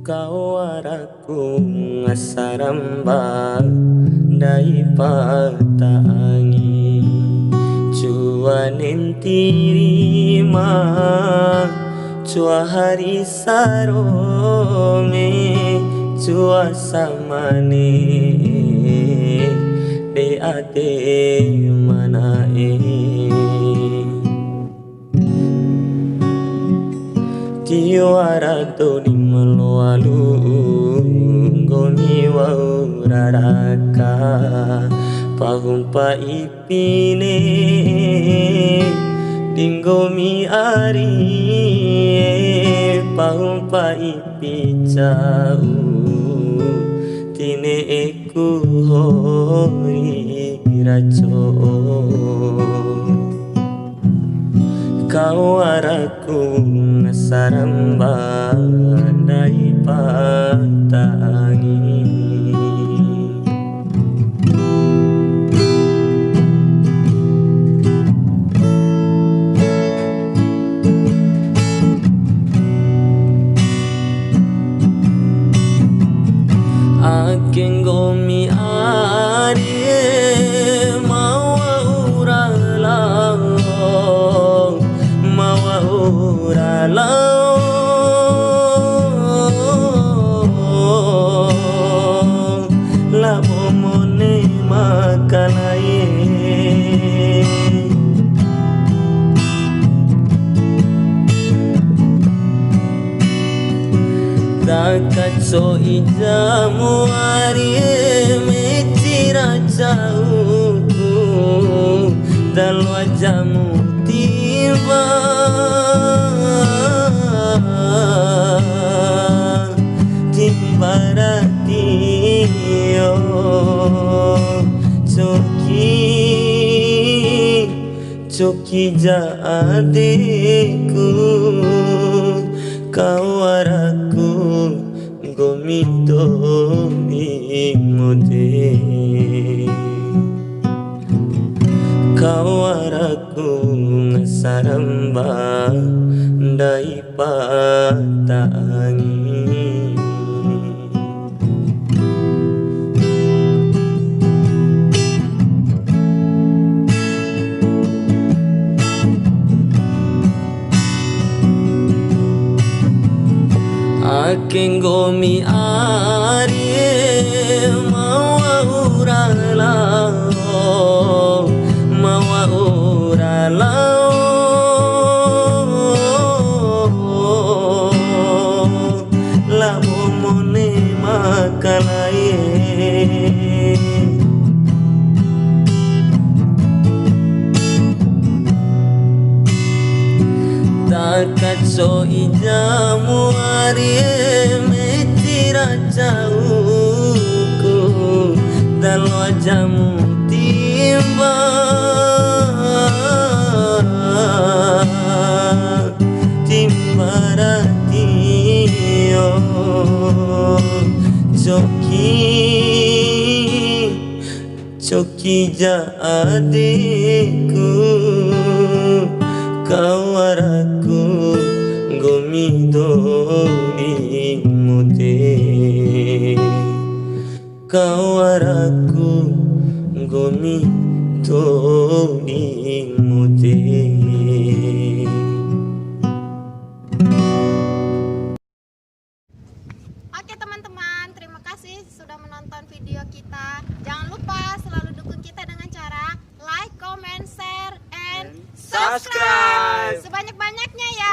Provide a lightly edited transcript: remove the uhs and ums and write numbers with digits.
Kau araku ngasaramba dai patangi cuanen tirima cua hari sarome cua samane de ate manae tiwarato di melualu gomi wauraraka pahumpa ipine dinggomi ari pahumpa ipi cau tine eku hori raco kau araku ngasaramba dai patangi aking gomi arie mawa uralang la momone makanaye takatso ijamu arie mecira jauh dalwa jamu tiba timbaratio coki jaadeku kawaraku gomito imode kawaraku ngasaramba dai patangi aking gomi arie mawa uralao la momone makalaye takatso ijamu arie mecira jauhku dalwa jamu timba timbaratio coki jaadeku kawaraku gomido imode kawaraku gomido imode. Oke teman-teman, terima kasih sudah menonton video kita. Jangan lupa selalu dukung kita dengan cara like, comment, share, and subscribe sebanyak-banyaknya ya.